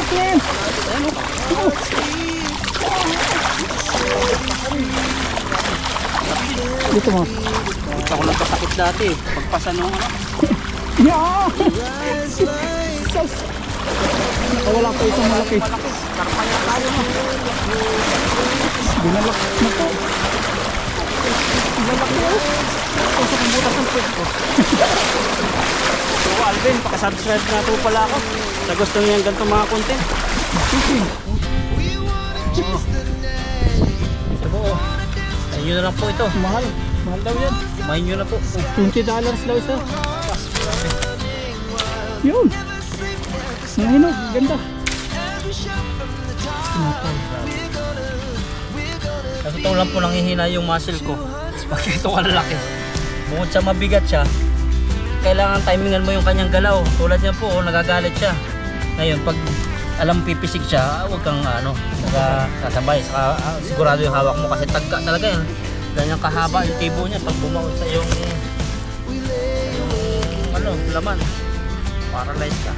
Laki na yan. Dito mo. Ako nagkasakit dati. Pagpasa nung ano. Yeah! Wala pa isang malaki. Karpaya tayo mo. Binalak na po. Malaki oh. Ito sa butas ng pwesto. So Alvin, pakasubscribe na po pala ako. Sa gusto niyo yung ganitong mga content. Ito po oh. Sa inyo na lang po ito. Mahal. Mahal daw yan. Mahin nyo na po. $20 daw isa. Yun. Nahinog. Ganda. Sa totoo lang po nanghihina yung muscle ko. Pag ito kalalaki. Bukod sa mabigat siya, kailangan timingan mo yung kanyang galaw. Tulad niya po, nagagalit siya. Ngayon, pag alam pipisik siya, huwag kang sasabay. Sigurado yung hawak mo kasi tagka talaga yan. Ganyang kahaba yung tibo niya pag bumaon sa yung laman. Paralyzed ka.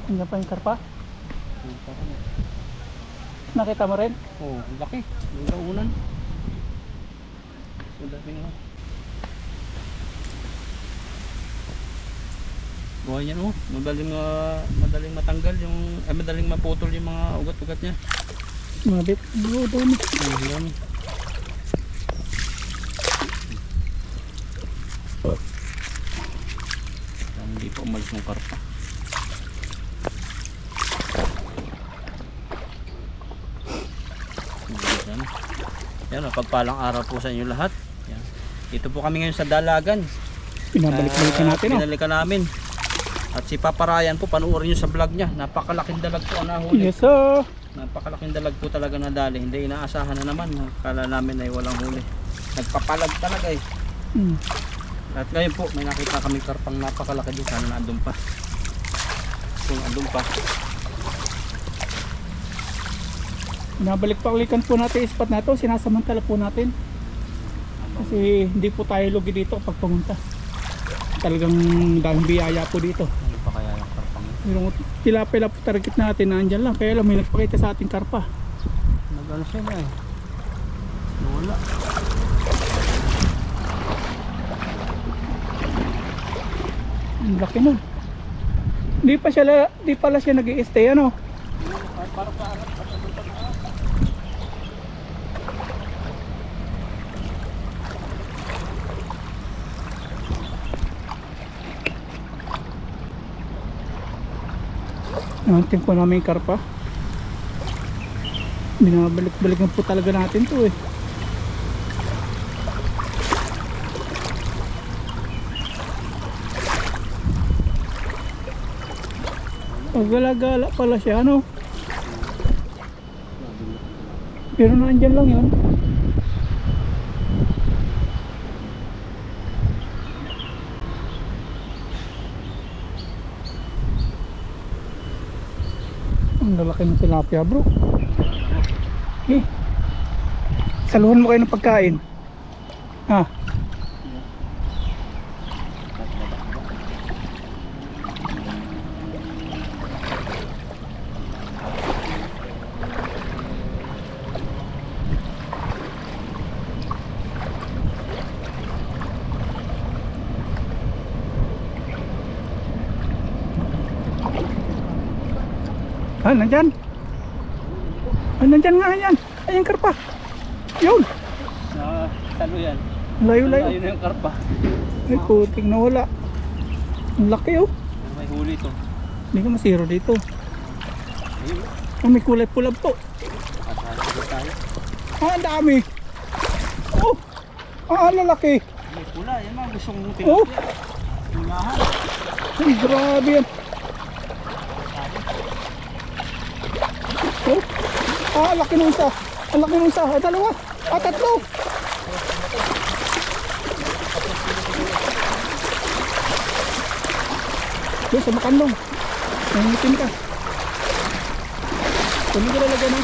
Hindi pa yung karpa? Nakita mo rin? Oo, laki. Yung kaunan. So, dami nga. Buhay yan oh. Madaling matanggal yung, madaling maputol yung mga ugat-ugat niya. Mabit. Oo, dami. Dami. Hindi pa umalis ng karpa. Yan, pagpalang araw po sa inyo lahat. Yan. Dito po kami ngayon sa Dalagan. Pinabalik-balikan natin. Pinalikan namin. At si Papa Ryan po, panuorin nyo sa vlog niya. Napakalaking dalag po ang nahuli. Yes sir. Napakalaking dalag po talaga na dali. Hindi inaasahan na naman. Kala namin ay walang huli. Nagpapalag talaga eh. At ngayon po, may nakita kami karpang napakalaki doon. Sana naandun pa. Kung andun pa. Pinabalik-balikan po natin yung spot na ito. Sinasamantala po natin. Kasi hindi po tayo lugi dito kapag pumunta. Talagang daming biyaya po dito. Ano pa kaya yung karpang yun? Yung tilapia po target natin na andyan lang. Kaya lang may nagpakita sa ating karpa. Nag-ano siya na eh. Wala. Ang laki nun. Di pala siya nag-i-stay ano. Para sa anak. Nahantin po namin yung karpa. Binabalik-balikan po talaga natin to eh. Pagala-gala pala siya ano. Pero naandyan lang yun. Ang lalaki ng tilapia bro. Eh, saluhan mo kayo ng pagkain. Ha? Ah, nandyan. Ah, nandyan nga yan. Ay, yung karpa. Yun. Salo yan. Layo-layo. Layo na yung karpa. Ay, puting nawala. Ang laki oh. May huli to. Hindi ka masiro dito. Ayun. Oh, may kulay pula po. Asali tayo. Ah, ang dami. Oh. Ah, lalaki. May pula. Yan mga gusto mong Oh. tilapia. Pulahan. Ay, grabe yan. Oh. Ah, laki nung isa. Ang laki nung isa. Ah, dalawa. Ah, tatlo. Doon sa makandong. Nangitin ka. Kunin ko lalagyan ha.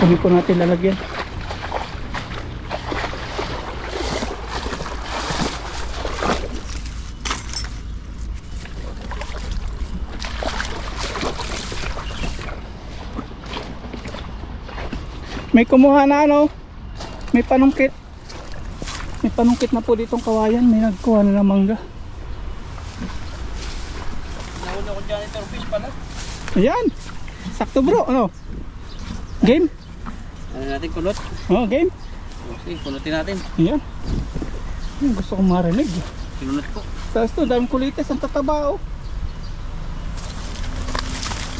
Kunin ko natin lalagyan. May kumuha na ano, may panungkit. May panungkit na po ditong kawayan, may nagkuha na ng mangga. Nahuli ako janitor fish pala. Ayan, sakto bro, ano? Game? Ano natin kulot? Oh, game? Sige, kulotin natin. Ayan. Ayan, gusto kong marinig. Sinunod ko. Tapos to, daming kulites, ang tataba oh.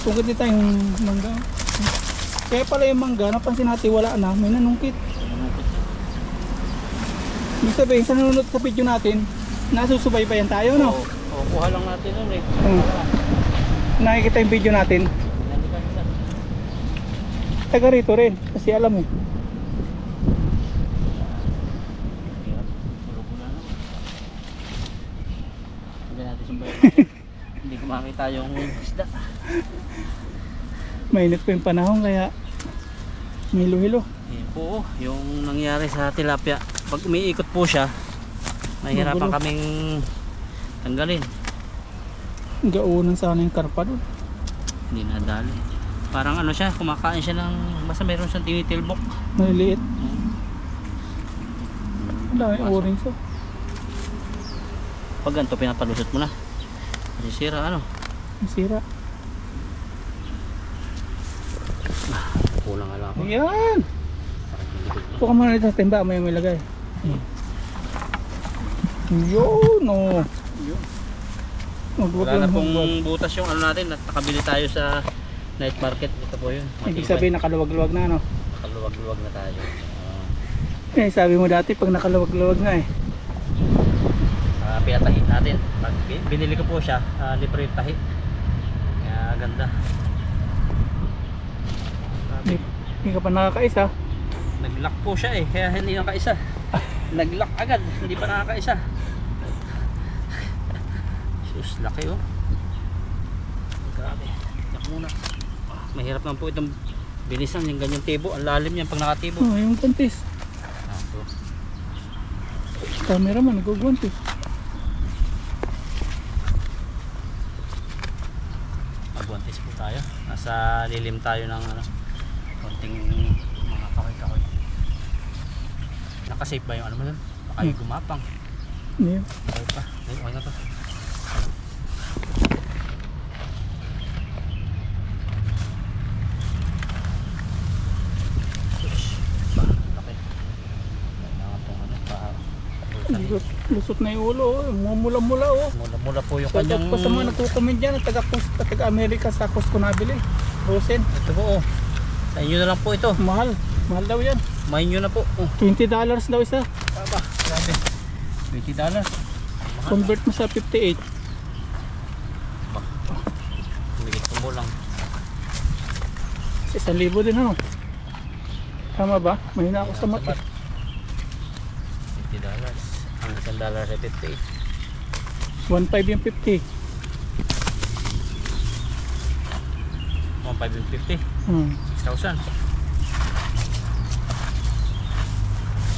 Tungkod dito yung mangga. Kaya pala yung mangga, napansin natin wala na, may nanungkit. Ibig sabihin, sa nanonood sa video natin, nasusubaybayan tayo, no? Oo, kuha lang natin nun eh. Nakikita yung video natin. Taga rito rin, kasi alam eh. Hindi natin sumbayan. Hindi ko makita yung isda. Mainit po yung panahon, kaya may hilo-hilo. Yan po, yung nangyari sa tilapia. Pag umiikot po siya, mahirapan kaming tanggalin. Gaunan sana yung karpa doon. Hindi nadali. Parang ano siya, kumakain siya ng, basta meron siyang tinitilbok. Maliliit. Wala yung orange oh. Pag ganito, pinapalusot mo na. Masisira ano? Masira. Kulang nga lang ako. Ayan! Puka muna nito sa timba, may lagay. Yun oh. Wala na pong butas yung ano natin, at nakabili tayo sa night market. Ito po yun. Ibig sabihin nakaluwag-luwag na ano? Nakaluwag-luwag na tayo. Eh sabi mo dati pag nakaluwag-luwag na eh. Pinatahi natin. Pag binili ko po siya, libre yung tahi. Kaya ganda. Hindi ka pa nakakaisa. Nag-lock po siya eh, kaya hindi nakaisa. Nag-lock agad, hindi pa nakakaisa. Sus, laki oh. Grabe. Yak muna. Mahirap naman po itong bilisan yung ganyang tibo. Ang lalim yan pag nakatibo. Oh, yung guantes. So, Camera man, nag-guantes. magwantis po tayo. Nasa lilim tayo ng ano, konting mga kahoy-kahoy. Nakasafe ba yung ano mo dun? Baka yung gumapang. Yeah. Okay pa. Ay, okay na to. Laki. Kailangan pong ano pa. Lusot na yung ulo, oh. Mumula-mula oh. Mula-mula po yung So, kanyang... pa sa mga nagkukomment dyan, taga-Amerika sa Costco nabili. Rosen. Ito po oh. Sa inyo na lang po ito. Mahal. Mahal daw yan. Main nyo na po. Oh. $20 daw isa. Aba, grabe. $20. Mahal. Convert mo sa 58. Bigit mo lang. 1,000 din ano. Tama ba? Mahina ako sa mata. $50. Ang $1 ay 58. 1.5 yung 50. 1.5 yung 50. Hmm. 6,000.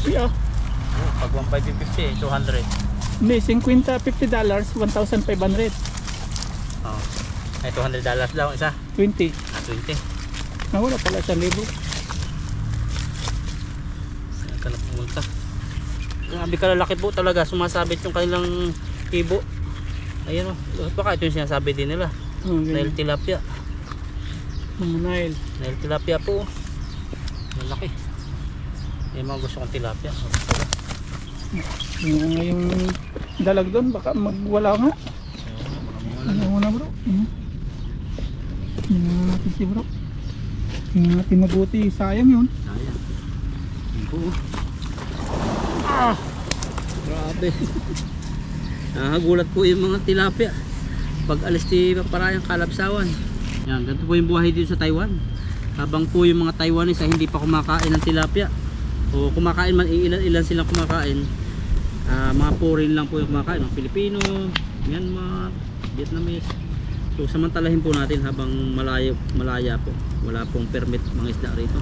Yeah. Oh, pag 1.5 yung 50, 200. Hindi, $50, $1,500. Oh. Ay, $200 daw isa. 20. 20. Nawala pala 1,000. Saan ka na pumunta? Grabe kalalaki po talaga. Sumasabit yung kanilang ibo. Ayan o. Baka ito yung sinasabi din nila. Oh, Nail tilapia. Mga Nile. Nail tilapia po. Malaki. Yung mga gusto kong tilapia. Yung dalag doon, baka magwala nga. Ano mo na bro? Tingnan natin si bro. Tingnan natin mabuti. Sayang yun. Ayan. Yun po. Ah! Grabe. Nakagulat po yung mga tilapia. Pag alis di parayang kalabsawan. Yan, ganito po yung buhay dito sa Taiwan. Habang po yung mga Taiwanese ay hindi pa kumakain ng tilapia. O kumakain man, ilan silang kumakain. Mga foreign lang po yung kumakain, mga Pilipino, Myanmar, Vietnamese. So samantalahin po natin habang malaya po. Wala pong permit mga isda rito.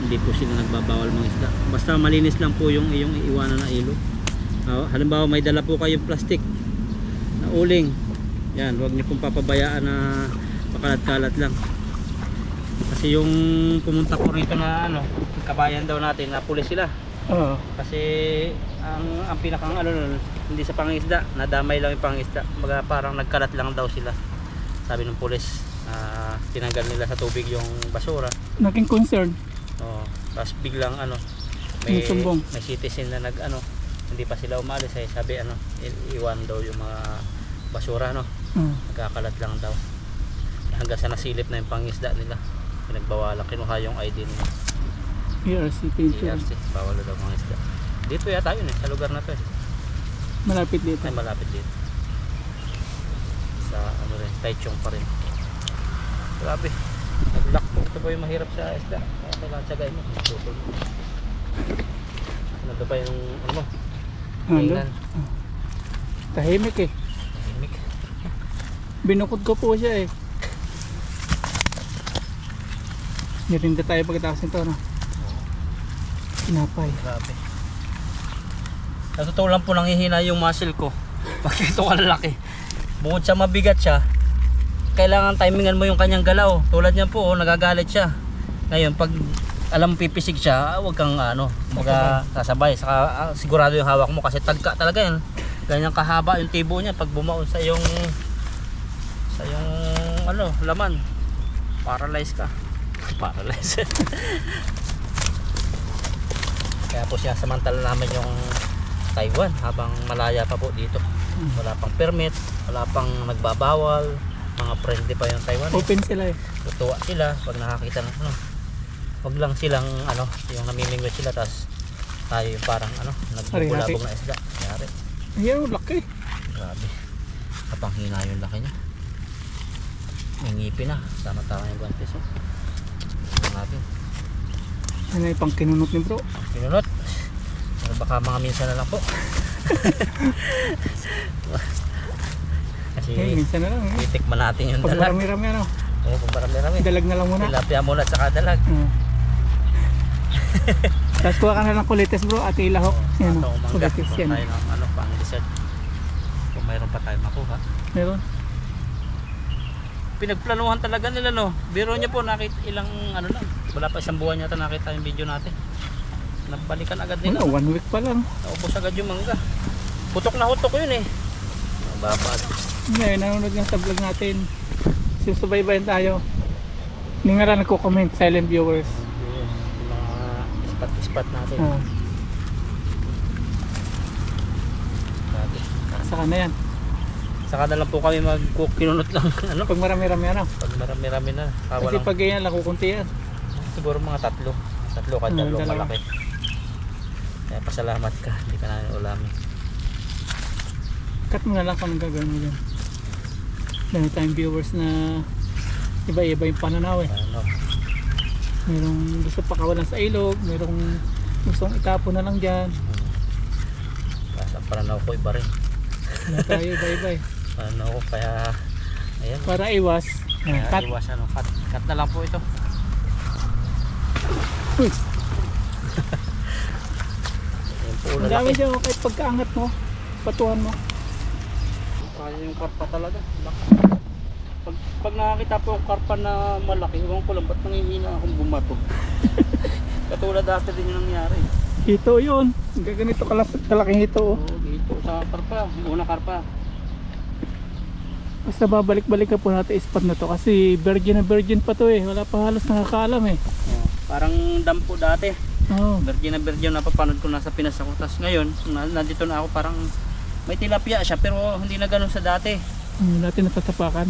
Hindi po sila nagbabawal mga isda. Basta malinis lang po yung iyong iiwanan na ilog. Halimbawa may dala po kayong plastic na uling. Yan, huwag niyo pong papabayaan na pakalat-kalat lang. Kasi yung pumunta po rito na kabayan daw natin na pulis sila. Oo. Kasi ang pinakang nun, hindi sa pangingisda, nadamay lang yung pangingisda. Parang nagkalat lang daw sila. Sabi ng pulis, tinanggal nila sa tubig yung basura. Naging concern. Oo. Tapos biglang may Sumbong. may citizen na hindi pa sila umalis sabi iwan daw yung mga basura nagkakalat lang daw. Hanggang sa nasilip na yung pangisda nila. Pinagbawalan, kinuha yung ID nila. ERC picture. ERC, bawal daw mga isda. Dito yata yun sa lugar na to Malapit dito. Ay, malapit dito. Sa Taichung pa rin. Grabe. Nag-lock po. Ito ba yung mahirap sa isda? Kaya kailangan tsagain mo. Tutol mo. Ano ba yung tingnan? Tahimik eh. Tahimik. Binukod ko po siya eh. Nirinda tayo pagkatapos nito Pinapay. Grabe. Sa totoo lang po nanghihina yung muscle ko. Pag ito kalalaki. Bukod sa mabigat siya, kailangan timingan mo yung kanyang galaw. Tulad niyan po, nagagalit siya. Ngayon, pag alam pipisig siya, huwag kang sasabay. Saka, sigurado yung hawak mo kasi tagka talaga yan. Ganyan kahaba yung tibo niya pag bumaon sa yung laman. Paralyze ka. Paralyze. Kaya po siya samantala namin yung Taiwan habang malaya pa po dito. Wala pang permit, wala pang nagbabawal, mga friendly pa yung Taiwan. Open sila eh. Tutuwa sila pag nakakita ng wag lang silang yung namimingwit sila tas tayo yung parang nagbubulabog na isda. Yari. Ayun, laki. Grabe. Kapanghina yung laki niya. May ngipin na. Tama-tama yung guantes. Natin. Ano yung pang kinunot ni bro? Pinunot. Pero baka mga minsan na lang po. Kasi Minsan na lang eh. titikman natin yung Pag dalag. marami-rami Oo, pag marami-rami. dalag na lang muna. Tilapia muna at saka dalag. Tapos kuha ka na ng kulites bro at ilahok. Yan Ito, o, mangga. kulites Kung yan. tayo ng pang dessert. Kung mayroon pa tayo makuha. Meron. Pinagplanuhan talaga nila Biro niya po nakita ilang lang. Wala pa isang buwan yata nakita yung video natin. Nabalikan agad nila. 1 week pa lang. Naubos agad yung mangga. Hutok na hutok yun eh. Babad. Ngayon, nanonood nga sa vlog natin. Sinusubaybayan tayo. Hindi nga lang nagko-comment, silent viewers. Yung mga spot natin. Grabe. Saka na yan. Saka na lang po kami magkukinunot lang. Pag marami-rami Pag marami-rami na. Kasi pag ganyan lang kukunti yan. Siguro mga tatlo ka dalawang dalawa. malaki. Kaya pasalamat ka. Hindi ka namin ulamin. Cut mo na lang kung gagawin mo yan. Dami tayong viewers na iba-iba yung pananaw eh. Merong gusto pakawalan sa ilog, merong gustong itapon na lang dyan. Sa pananaw ko iba rin. Wala tayo iba-iba eh. Pananaw ko kaya ayan. Para iwas. Cut. Iwas cut na lang po ito. Uy, Ayan po ang dami dyan kahit pagkaangat mo, patuhan mo. Kaya yung karpa talaga. Pag nakakita po ang karpa na malaki, ewan ko lang ba't nangihina akong bumato. Katulad dati din yung nangyari. Hito yun. Gaganito kalaking hito. Oo, dito sa karpa. Una karpa. Basta babalik-balik ka po natin spot na to kasi virgin na virgin pa to eh. Wala pa halos nakakaalam eh. Parang dampo dati. Oo. Virgin na virgin na papanood ko nasa Pinas ako. Tapos ngayon, nandito na ako parang may tilapia siya pero hindi na ganun sa dati. Dati natatapakan.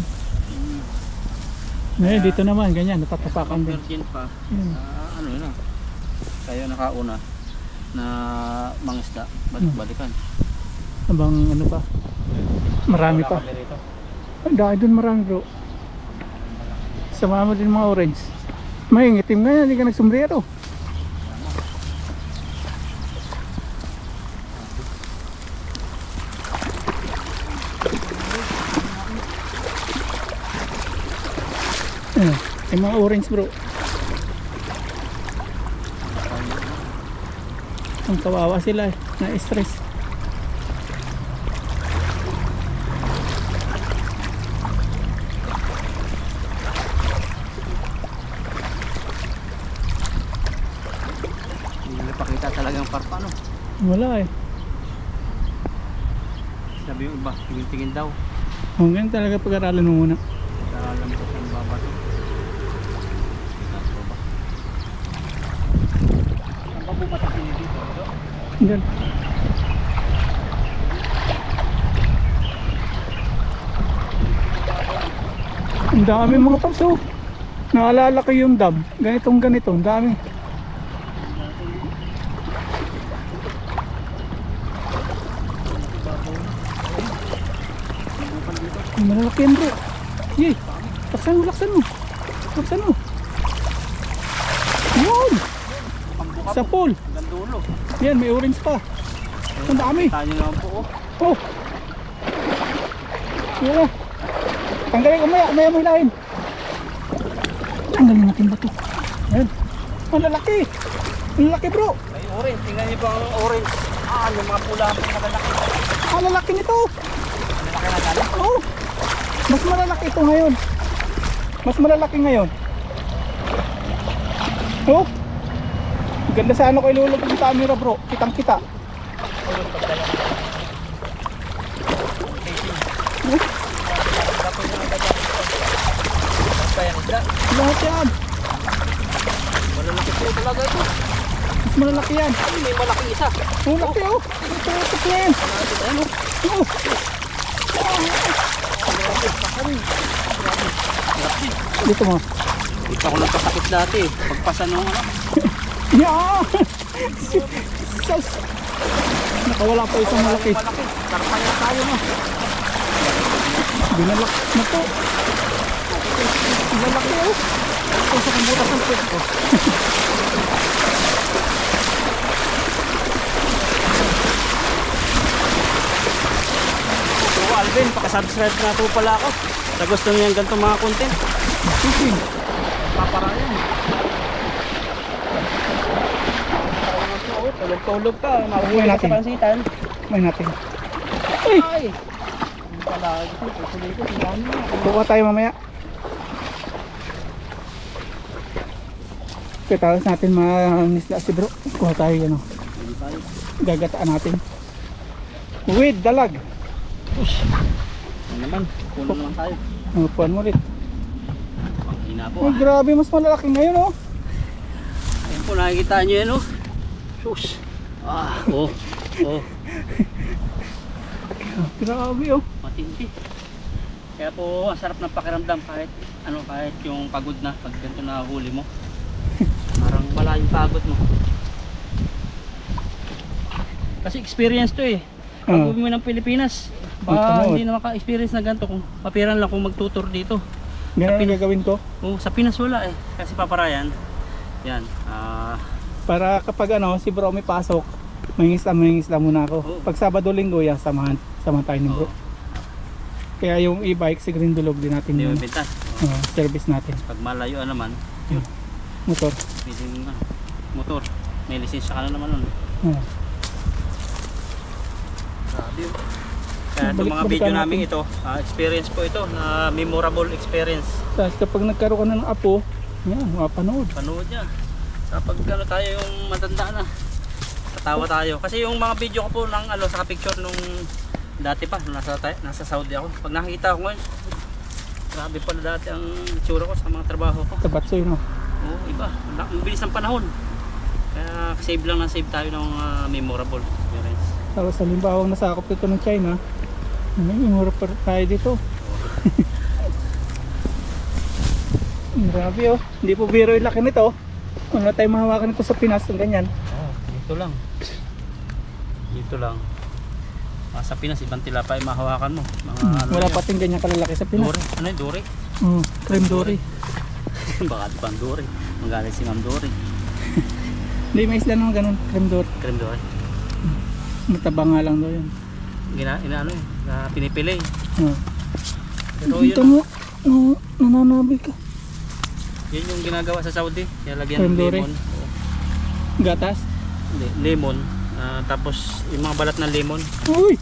Ngayon dito naman ganyan, natatapakan din. Virgin pa. Hmm. Yun na. Kayo nakauna na mangisda. Balik-balikan. Abang ano pa? Marami Wala pa. kami rito. Dahil dun marami bro. Sama mo din mga orange. May ngitim nga yan, hindi ka nagsombrero. May mga orange bro. Ang kawawa sila eh, na-stress. Hindi nila pakita talagang parpa, no? Wala eh. Sabi yung iba, tingin-tingin daw. Hanggang talaga pag-aralan mo muna. Alam ko saan babato. Saan ba bumatakin dito? Hanggang. Ang dami mga paps oh. Naalala ko yung dam. Ganitong ganito, ang dami. Ang malalaki yan bro. Yay! Laksan mo, laksan mo. Laksan mo. Yun! Sa pool. Hanggang dulo. Yan, may orange pa. Ang dami. Tayo naman po, oh. Oh! Yan na. Tanggalin, umaya mo hilahin. Tanggalin natin ba ito? Ayan. Ang lalaki. Ang lalaki bro. May orange. Tingnan niyo po ang orange. Yung mga pula ang malalaki. Ang lalaki nito. Malalaki na galing. Oh! Mas malalaki ito ngayon. Mas malalaki ngayon. Oh! Ganda sa ano ko ilulog yung camera bro. Kitang kita. Lahat yan. Malalaki po talaga ito. Mas malalaki yan. Ay, may malaki isa. Ang laki oh. Ito yan. Ano? Oh! Dito mo. Dito ako nagkasakit dati. Pagpasa nung ano. Yeah! Sus! Nakawala pa isang malaki. Malaki. Karpaya tayo, no? Binalak na po. Lalaki oh. Ito sa kambutas ng pwede ko. So Alvin, pakasubscribe na po pala ako. Sa gusto niyo yung ganitong mga content. Fishing. Paparayan. Tulog-tulog ka. Mahuhuli ka natin. sa pansitan. May natin. Ay! Hindi pala. Tuloy ko. Tingnan mo. Buka tayo mamaya. Tapos natin mangisda si bro. Kuha tayo yan oh. Hindi tayo. Gagataan natin. With dalag. Push. Ano naman? Puno naman tayo. Puan mo ulit. Panghina po Oh, grabe mas malalaki ngayon oh. Ayun po, nakikita nyo yan, oh. Sus. Oh. Grabe oh. Matindi. Kaya po, ang sarap ng pakiramdam kahit yung pagod na, pag ganito na huli mo. Parang wala yung pagod mo. Kasi experience to eh. Pag uwi mo ng Pilipinas, hindi na maka-experience na ganito. Kung papiran lang kung magtutor dito. Ganun ang gagawin ko. Sa Pinas wala eh. Kasi paparayan, yan. Para kapag si bro may pasok, mangingisda muna ako. Oo. Pag Sabado Linggo, samahan tayo ni bro. Kaya yung e-bike, si Green Dulog din natin Hindi yun. mo bintas. Service natin. Pag malayuan naman, yun. Motor. Piling motor. May lisensya ka na naman nun. Grabe yun. Kaya itong mga video namin ito, experience po ito, na memorable experience. Tapos kapag nagkaroon ka na ng apo, yan, mapanood. Panood niya. Kapag tayo yung matanda na, tatawa tayo. Kasi yung mga video ko po ng sa picture nung dati pa, nung nasa Saudi ako. Pag nakikita ko ngayon, grabe pala dati ang itsura ko sa mga trabaho ko. Tabatsoy no. Oo, iba. Ang bilis ng panahon. Kaya save lang na save tayo ng memorable experience. Tapos halimbawa nasakop dito ng China, may mura pa tayo dito. Grabe oh. Hindi po biro yung laki nito. Wala tayong mahawakan ito sa Pinas ng ganyan. Dito lang. Dito lang. Sa Pinas, ibang tilapia ay mahawakan mo. Mga Wala pating ganyan kalalaki sa Pinas. Dory. Ano yung Dory? Creme Dory. Baka di pang Dory. Magalit si Ma'am Dory. Hindi, may isla naman ganun. Creme Dory. Creme Dory. Mataba nga lang daw yun. Pinipili. Oh. Pero Dito yun, mo, nananabi ka. Yun yung ginagawa sa Saudi. Nilagyan ng Rendore. lemon. Gatas. Hindi, lemon. Tapos yung mga balat ng lemon, Uy!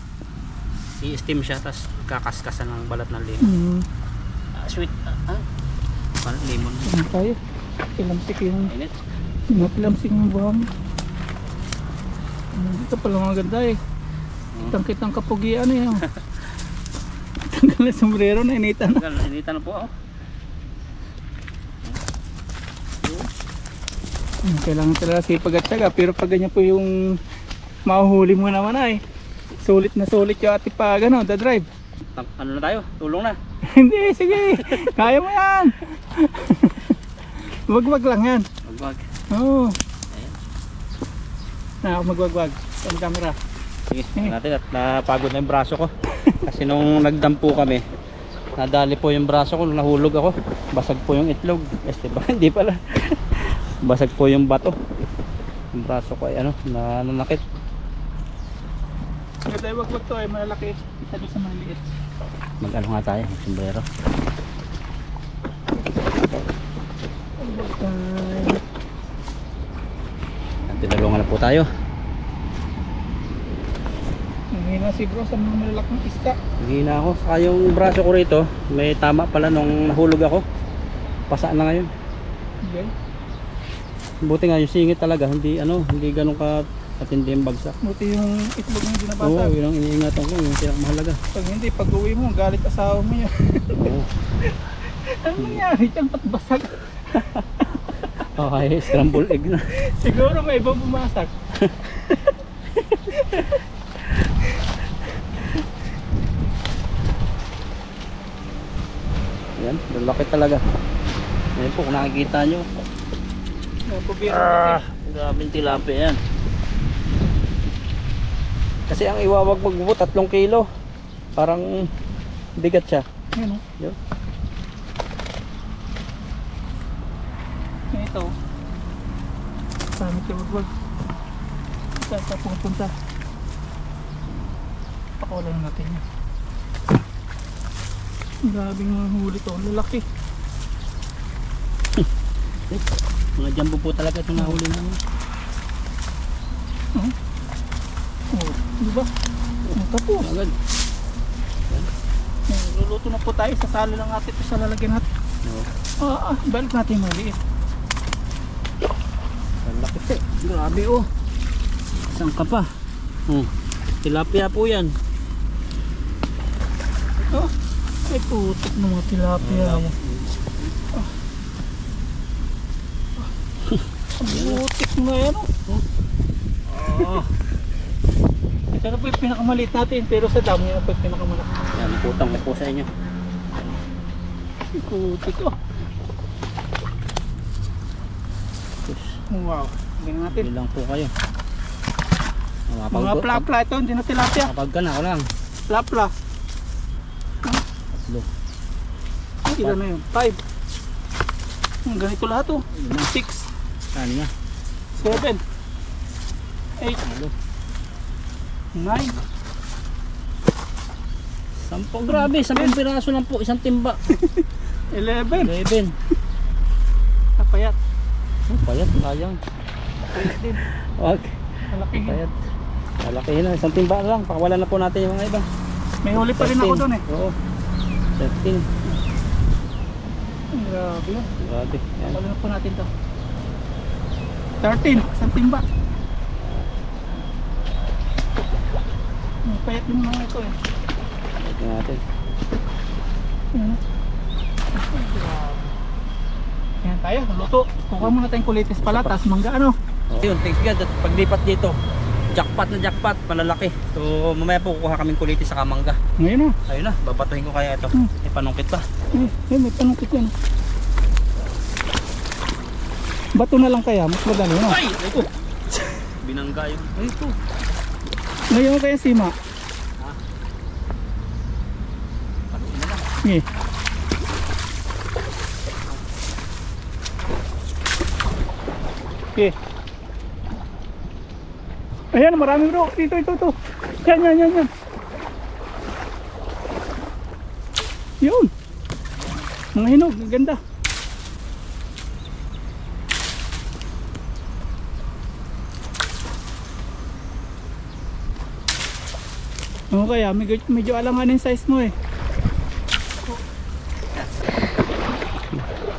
i-steam siya, tapos kakaskasan ng balat ng lemon. Sweet. Parang lemon. Ano tayo? Pilamsik yung... Init. Pilamsik yung buhang. Dito pala mga ganda eh. Kitang-kitang kapugian eh. Tanggal na sombrero na initan na. Initan na po ako. Kailangan talaga sipag at syaga. Pero pag ganyan po yung mahuhuli mo naman ay sulit na sulit yung ati pag ano, the drive. Ano na tayo? Tulong na. Hindi, sige. Kaya mo yan. Wag-wag lang yan. Wag. Oo. Ayan. Na, magwag-wag. Sa camera. Sige, natin at napagod na yung braso ko. Kasi nung nagdampo kami, nadali po yung braso ko, nahulog ako. Basag po yung itlog. Hindi pala. Basag po yung bato. Yung braso ko ay ano, nanakit. Kaya tayo wag-wag to ay malalaki. Sabi sa maliit. Mag-ano nga tayo, sombrero. Tinalungan na po tayo. Nanghina si bro sa mga malalaking isda. Hihina ako. Saka yung braso ko rito, may tama pala nung nahulog ako. Pasa na ngayon. Okay. Buti nga yung singit talaga, hindi ganun ka katindi yung bagsak. Buti yung itlog mo hindi Oo, nabasag. yun ang iniingatan ko, yung pinakamahalaga. Pag hindi, pag uwi mo, galit asawa mo yan. Oo. Ano nangyari dyan? Ba't basag? Okay, scramble egg na. Siguro may ibang bumasak. Yan, lalaki talaga. Ayan po, kung nakikita nyo. Grabing tilapia yan. Kasi ang iwawag magbubo 3 kilo. Parang bigat siya. Yan o. Yun. Ito. Samit yung wag-wag. Saan pa pupunta? Pakulan natin yan. Grabing mga huli to. Lalaki. Mga jumbo po talaga itong nahuli namin. Oh, di ba? Ito po. Agad. Luluto na po tayo. Sasalo lang natin ito sa lalagyan natin. Oo. Balik natin yung maliit. Lalaki po. Grabe oh. Isang ka pa. Tilapia po yan. Oh, ay putik ng mga tilapia. Putik na yan oh. Ito na po yung pinakamaliit natin, pero sa dami na po yung pinakamaliit. Yan, putang na po sa inyo. Putik oh. Wow, tingnan natin. Hindi lang po kayo. Mga plapla ito, hindi na tilapia. Kapag ka na, ako lang. Plapla. Tatlo. Ilan na yun? 5. Ganito lahat oh. 6, Ano nga? 7, 8, 9. Sampung, grabe, 10 piraso lang po, isang timba. 11. 11. Napayat. Payat, sayang. Payat din. Wag. Malaki. Payat. Malakihin na, isang timba lang. Pakawalan na po natin yung mga iba. May huli pa rin ako doon eh. Oo. 13. Grabe yun. Grabe. Yan. Pakawalan na po natin to. 13. Isang timba. Payat din mga ito eh. Tingnan natin. Ayan tayo, luto. Kuha muna tayong kulitis pala, tas mangga ano. Yun, thanks God. At paglipat dito, jackpot na jackpot, malalaki. So mamaya po kukuha kaming kulitis sa kamangga. Ngayon na. Ayun na, babatuhin ko kaya ito. May panungkit pa. May panungkit yan. Bato na lang kaya, mas madali no? Ay! Ito! Binangga yun. Ito. Ngayon kaya sima. Patuhin na lang. Sige. Okay. Ayan, marami bro. Ito. Yan. Yun. Mga hinog, ganda. Oo, kaya medyo alanganin size mo eh.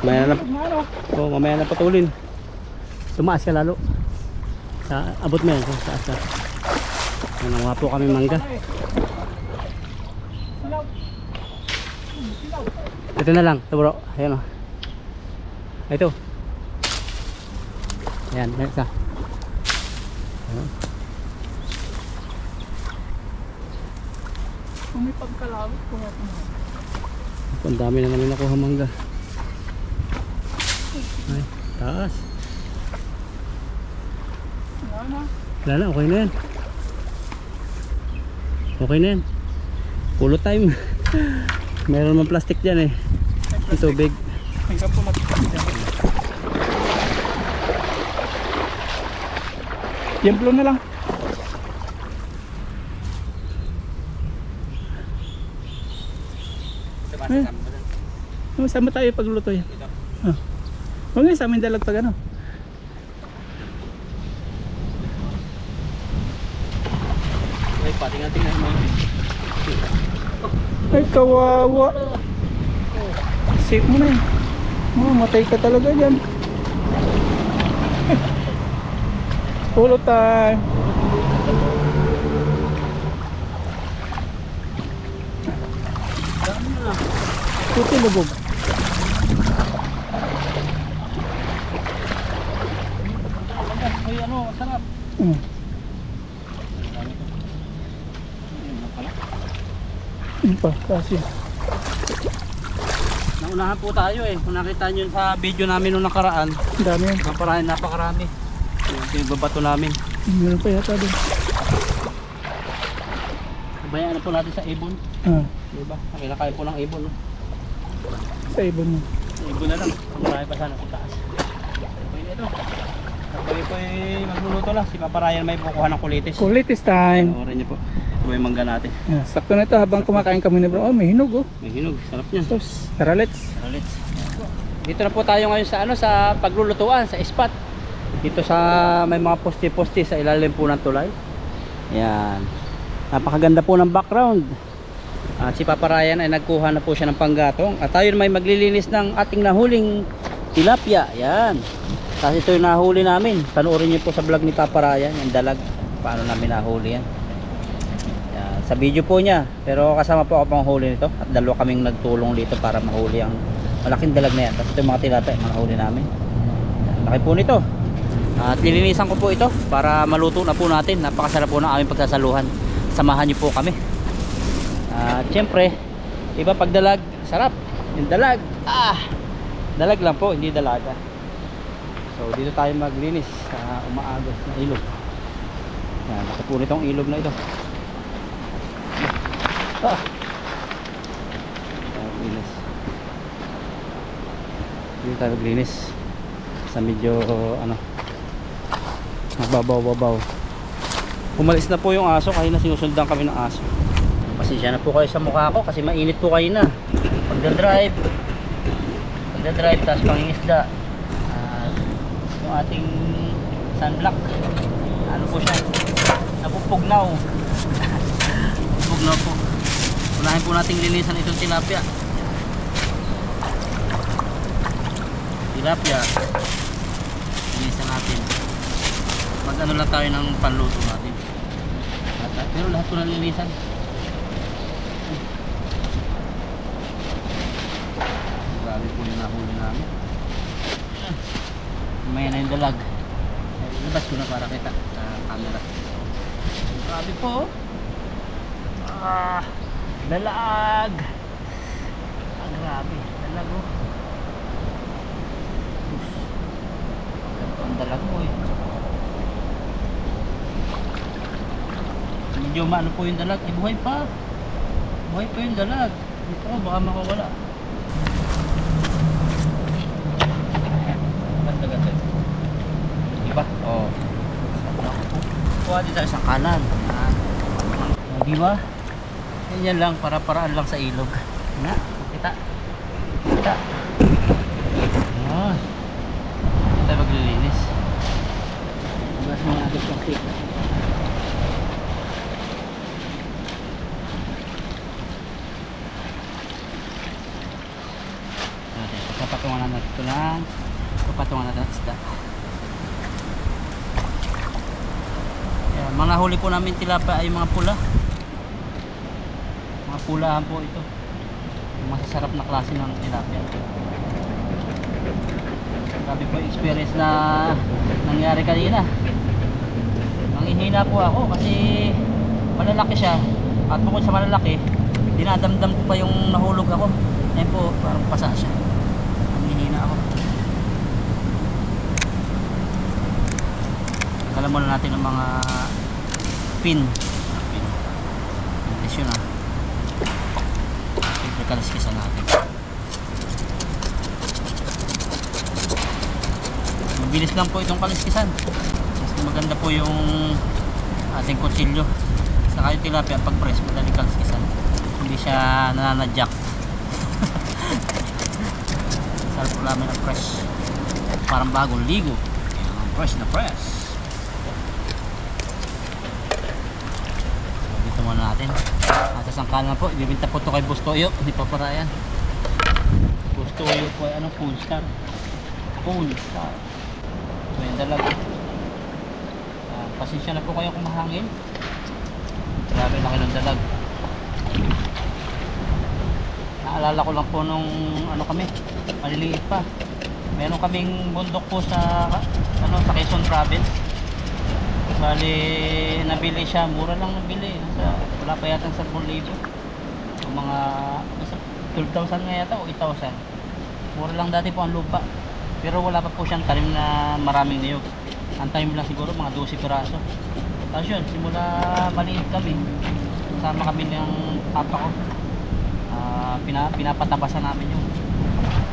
Mamaya na, Ano? mamaya na patulin. Tumaas ka lalo. Abot mo yan sa taas ka. Ano nga po kami mangga. Silaw. Ito na lang, ito bro. Ayan o. Ito. Ayan, isa. Ayan. Kung may pagkalawit, kuha ko na. Ang dami na namin nakuha mangga. Ay, taas. Wala na. Wala na, okay na yan. Okay na yan. Pulo time. Meron naman plastic dyan eh. Yung tubig. Hanggang po natin dyan. Yemplo na lang. Sama tayo pagluluto yan. Huwag nga sa amin dalag pag ano. Ay, pating-tingnan mo. Ay, kawawa. Save mo na eh. Matay ka talaga dyan. Pulo time. Puti lubog. Ay, ano, sarap. Yun pa, kasi. Naunahan po tayo eh. Kung nakita nyo sa video namin nung nakaraan, Ang dami yan. napakarami. Yung babato namin. Meron pa yata din. Bayaan na po natin sa ibon. Diba? Nakilakain po ng ibon. No? Sa ibon mo. Ibon na lang. Marami pa sana sa taas. Pwede ito. Pwede po magluluto lang. Si Papa Ryan may kukuha ng kulitis. Kulitis time. Orin niyo po. Ito yung mangga natin. Sakto na ito habang kumakain kami ni bro. Oh, may hinog oh. May hinog. Sarap niya. Tos, tara let's. Dito na po tayo ngayon sa sa paglulutuan, sa spot. Dito sa may mga poste-poste sa ilalim po ng tulay. Yan. Napakaganda po ng background. At si Papa Ryan ay nagkuha na po siya ng panggatong. At tayo may maglilinis ng ating nahuling tilapia. Yan. Tapos ito yung nahuli namin. Panoorin niyo po sa vlog ni Papa Ryan, yung dalag. Paano namin nahuli yan. Yan. Sa video po niya. Pero kasama po ako pang huli nito. At dalawa kaming nagtulong dito para mahuli ang malaking dalag na yan. Tapos ito yung mga tilapia, mga nahuli namin. Yan. Laki po nito. At nilinisan ko po ito para maluto na po natin. Napakasarap po ng aming pagsasaluhan. Samahan niyo po kami. At syempre, iba pag dalag, sarap. Yung dalag, dalag lang po, hindi dalaga. So dito tayo maglinis sa umaagos na ilog. Yan, laki po nitong ilog na ito. Maglinis. Dito tayo maglinis sa medyo magbabaw-babaw. Umalis na po yung aso, kaya na sinusundan kami ng aso. Pasensya na po kayo sa mukha ko kasi mainit po kayo na. Pagdadrive tapos pangingisda. Yung ating sunblock, ano po siya, napupugnaw. Napupugnaw po. Unahin po nating linisan itong tilapia. Linisan natin. Mag ano lang tayo ng panluto natin. Pero lahat po nalinisan. Grabe po yung nahuli namin. May na yung dalag. Labas ko na para kita sa camera. Grabe po. Dalag. Grabe. Dalag oh. Ang dalag mo eh. Medyo maano po yung dalag. Buhay pa. Buhay pa yung dalag. Ito baka makawala. Ganda-ganda. Diba? Oo. Kuha din tayo sa kanan. Diba? Ganyan lang. Para-paraan lang sa ilog. Na? Kita. Kita. Ito tayo maglilinis. Bukas mga agad plastic. Mga huli po namin tilapia ay mga pula. Mga pulahan po ito. Yung masasarap na klase ng tilapia. Grabe po yung experience na nangyari kanina. Nanghihina po ako kasi malalaki siya. At bukod sa malalaki, dinadamdam ko pa yung nahulog ako. Ayun po, parang pasa siya. Nanghihina ako. Alam muna natin ang mga pin. Pintisyon na. Siyempre kaliskisan natin. Mabilis lang po itong kaliskisan. Mas maganda po yung ating kutsilyo. Saka yung tilapia pag press, madali kaliskisan. Hindi siya nananadyak. Sarap po namin ang press. Parang bagong ligo. Press na press. Dito muna natin. Atas ang kanan po, ibibinta po ito kay Bustoyo. Hindi pa para yan. Bustoyo po ay ano, Pool Star. Pool Star. So yung dalag. Pasensya na po kayo kung mahangin. Grabe laki ng dalag. Naalala ko lang po nung ano kami, maliliit pa. Meron kaming bundok po sa sa Quezon Province. Bali nabili siya, mura lang nabili. Wala pa yata 10,000. Yung mga 12,000 nga yata o 8,000. Mura lang dati po ang lupa. Pero wala pa po siyang tanim na maraming niyog. Ang tanim lang siguro mga 12 piraso. Tapos yun, simula maliit kami, kasama kami ng papa ko, pinapatabasan namin yun.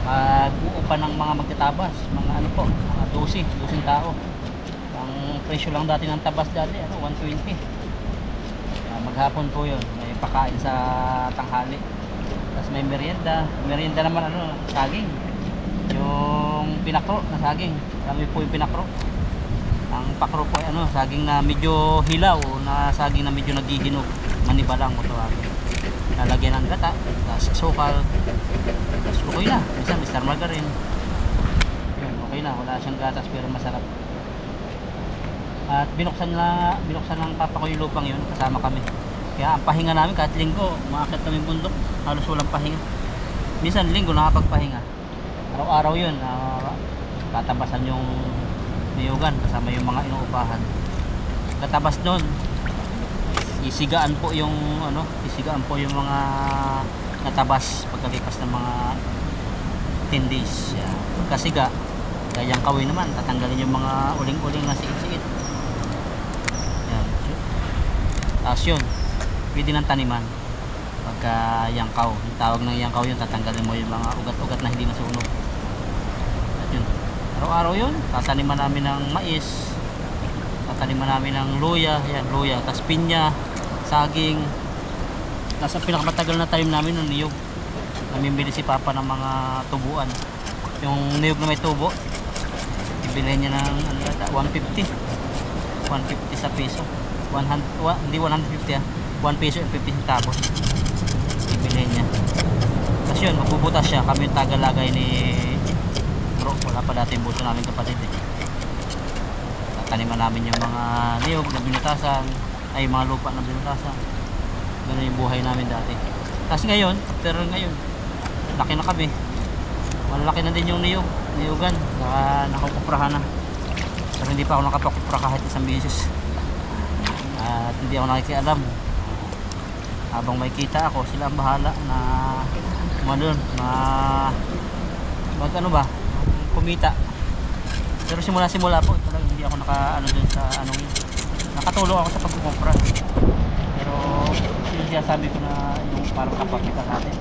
Mag-uo pa ng mga magtatabas, mga ano po, mga 12 tao. Ang presyo lang dati ng tabas dati, 120. Maghapon po yun, may pakain sa tanghali. Tapos may merienda. Merienda naman saging. Yung pinakro na saging. Kami po yung pinakro. Ang pakro po ay saging na medyo hilaw, na saging na medyo naghihinog. Manibalang mo tawagin. Lalagyan ng gata, tapos sukal. Tapos okay na. Minsan Mr. Margarine. Yun, okay na, wala siyang gatas pero masarap. At binuksan ng papa ko yung lupang yun, kasama kami. Kaya ang pahinga namin kahit linggo, umaakit kami bundok, halos walang pahinga. Minsan linggo nakapagpahinga. Araw-araw yun, tatabasan yung niyugan kasama yung mga inuupahan. Katabas doon, isigaan po yung mga natabas pagkalipas ng mga 10 days. Pagkasiga, gayang kawin naman, tatanggalin yung mga uling-uling na siit-siit. Yan. Tapos yun, pwede ng taniman. Pagka yangkaw, yung tawag ng yangkaw yun, tatanggalin mo yung mga ugat-ugat na hindi nasunog. At yun, araw-araw yun, tataniman namin ng mais, tataniman namin ng luya, luya, tas pinya, saging. Tapos ang pinakamatagal na tanim namin ng niyog. Namimili si papa ng mga tubuan. Yung niyog na may tubo, ibili niya ng 150 sa piso. 100, hindi 150 1 peso and 50 centavos. Ibili niya. Tapos yun, magbubutas siya. Kami yung tagalagay ni bro. Wala pa dati yung buso namin kapatid Tataniman namin yung mga niyog na binutasan, ay mga lupa na binutasan. Ganun yung buhay namin dati. Tapos ngayon, pero ngayon laki na kami. Malaki na din yung niyugan. Nakakuprahan na. Pero hindi pa ako nakapakupra kahit isang beses. At hindi ako nakikialam. Habang may kita ako, sila ang bahala na kumita. Pero simula po talagang hindi ako dun sa nakatulong ako sa pagkukumpra. Pero yung sabi ko na yung parang kapakita natin.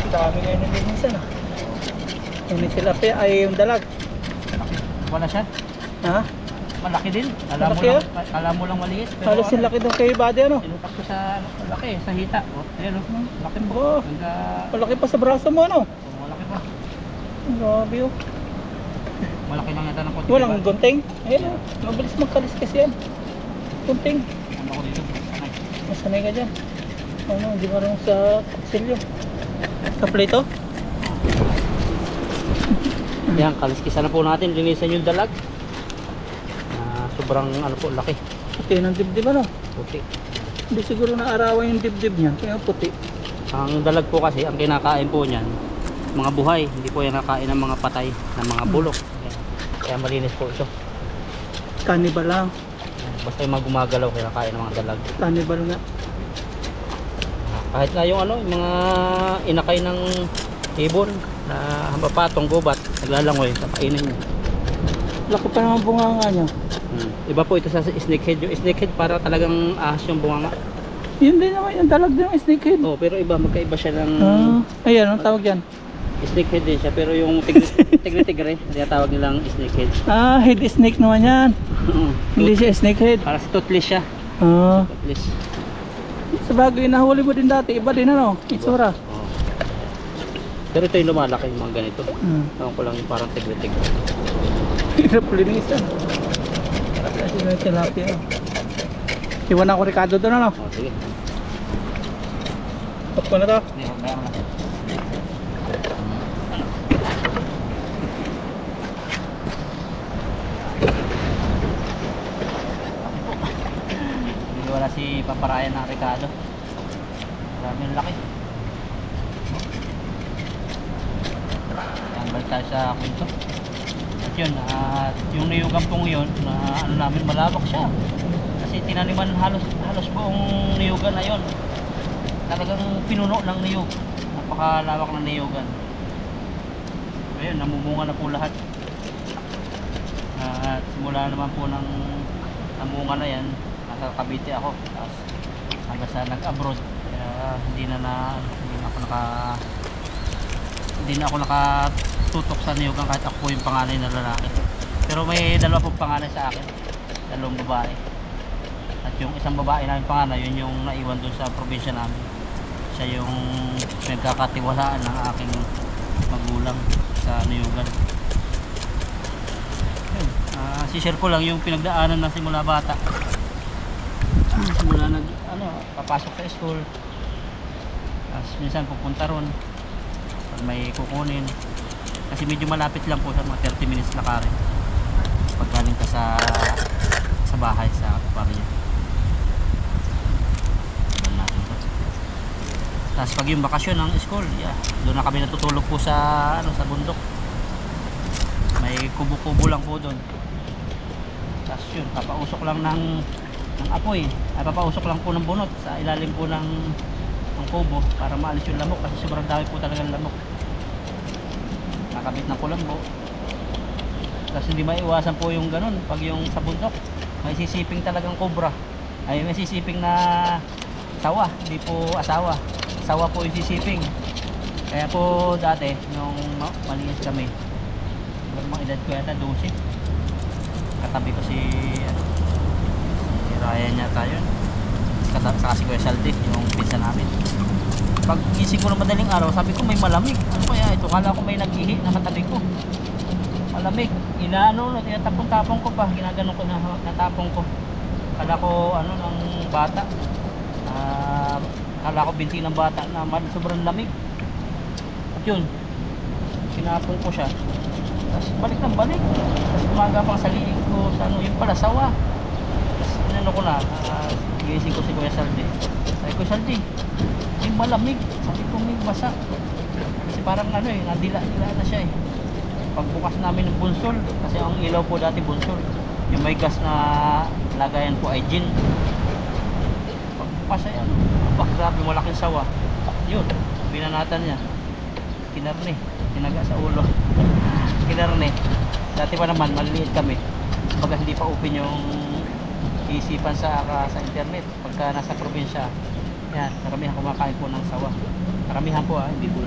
Dami ngayon ng minsan Yung tilapia ay yung dalag. Wala siya? Ha? Malaki din. Alam mo lang maliit. Pero halos yung laki doon kay Buddy Sinutak ko sa malaki, sa hita. Ayan laki mo. Malaki pa sa braso mo Malaki pa. Grabe Malaki lang yata ng konti. Walang gunting. Ayun mabilis magkaliskis yan. Gunting. Ano ko dito? Masanay ka dyan. Hindi marunong sa kutsilyo. Sa plito? Yan, kaliskisan na po natin. Linisan yung dalag. sobrang ano po, laki. Puti ng dibdib ano? Puti. Hindi siguro naarawan yung dibdib niya, kaya puti. Ang dalag po kasi, ang kinakain po niyan, mga buhay. Hindi po yan nakain ng mga patay, ng mga bulok. Kaya malinis po ito. Cannibal lang. Basta yung mga gumagalaw, kinakain ng mga dalag. Cannibal nga. Kahit nga yung ano, yung mga inakay ng ibon na hambapatong gubat, naglalangoy, kapainin niya. Laki pa naman bunganga niya. Iba po ito sa snakehead. Yung snakehead para talagang ahas yung bunganga. Yun din naman, yung dalag din ng snakehead. Oh, pero iba, magkaiba siya ng Ayan, ang tawag yan. snakehead din siya, pero yung tigre-tigre, kaya tawag nilang snakehead. Head snake naman yan. Hindi siya snakehead. Para sa toothless siya. Toothless. Sa bagay, nahuli mo din dati, iba din ano, itsura. Oh. Pero ito yung lumalaki, yung mga ganito. Tawag ko lang yung parang tigre-tigre. Hirap linisan. Kasi may tilapia. Iwan ako Ricardo doon ano? Oh, sige. Top ko na to. Hindi, kaya mo na. Hindi wala si paparayan ng Ricardo. Maraming laki. Yan, balik tayo sa kwento. At yun, yung niyugan pong yun, na ano namin, malawak siya. Kasi tinaniman halos buong niyugan na yun. Talagang pinuno ng niyug. Napakalawak ng niyugan. Ayun, namumunga na po lahat. At simula naman po ng namunga na yan, nasa Cavite ako. Tapos hanggang sa nag-abroad, kaya hindi na ako nakatutok sa niyugan kahit ako po yung panganay na lalaki. Pero may dalawa po panganay sa akin, dalawang babae. At yung isang babae namin panganay, yun yung naiwan doon sa probinsya namin. Siya yung nagkakatiwalaan ng aking magulang sa niyugan. Si-share ko lang yung pinagdaanan na simula bata. Simula papasok sa school. Tapos minsan pupunta ron pag may kukunin. Kasi medyo malapit lang po sa mga 30 minutes lakarin. Pag galing ka sa bahay sa pamilya. Tapos pag yung bakasyon ng school, doon na kami natutulog po sa bundok. May kubo-kubo lang po doon. Tapos yun, papausok lang ng apoy. Papausok lang po ng bunot sa ilalim po ng kubo para maalis yung lamok kasi sobrang dami po talagang lamok. Nakabit na kulambo. Tapos hindi maiwasan po yung ganun pag yung sa bundok. May sisiping talagang kobra. Ay may sisiping na sawa, hindi po asawa. Sawa po yung sisiping. Kaya po dati nung maliit kami, mga edad ko yata 12, katabi ko si Ryan yata yun, saka si Kuya Saldi, yung pinsan namin. Pag gising ko ng madaling araw, sabi ko may malamig. Ano kaya ito? Kala ko may nag-ihi na katabi ko. Malamig. Tinatapong-tapong ko pa, ginaganon ko, natapong ko. Kala ko ng bata, kala ko binti ng bata na sobrang lamig. At yun, pinapong ko siya. Tapos balik ng balik. Tapos umaga pang sa liig ko sa yung pala sawa. Tapos inano ko na, gigising ko si Kuya Saldi. Sabi ko, Saldi, may malamig. Sabi ko, may basa. Kasi parang nadila-dila na siya eh. Pagbukas namin ng bunsol, kasi ang ilaw po dati bunsol. Yung may gas na lagayan po ay gin. Pagbukas ay grabe malaking sawa. Yun, binanatan niya. Kinarne, tinaga sa ulo. Kinarne. Dati pa naman maliliit kami. Pagka hindi pa open yung isipan sa internet pagka nasa probinsya. Yan, karamihan kumakain po ng sawa. Karamihan po hindi po.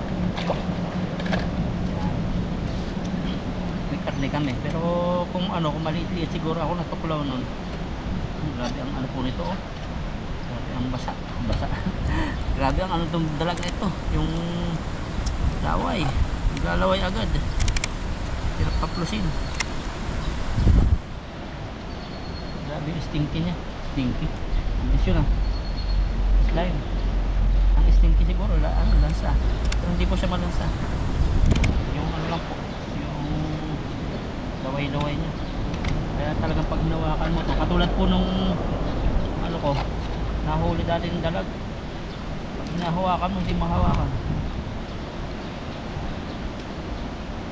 May karne kami. Pero kung maliit-liit siguro ako natuklaw nun. Grabe ang po nito Grabe ang basa. Grabe ang itong dalag na ito. Yung laway. Naglalaway agad. Hirap kaplusin. Grabe yung stinky niya. Stinky. Ang yun slime. Ang stinky siguro lansa. Pero hindi po siya malansa. Yung lang po. Yung laway-laway niya. Kaya talagang pag hinawakan mo to, katulad po nung ano ko, nahuli dati ng dalag. Pag hinahawakan mo, hindi mahawakan.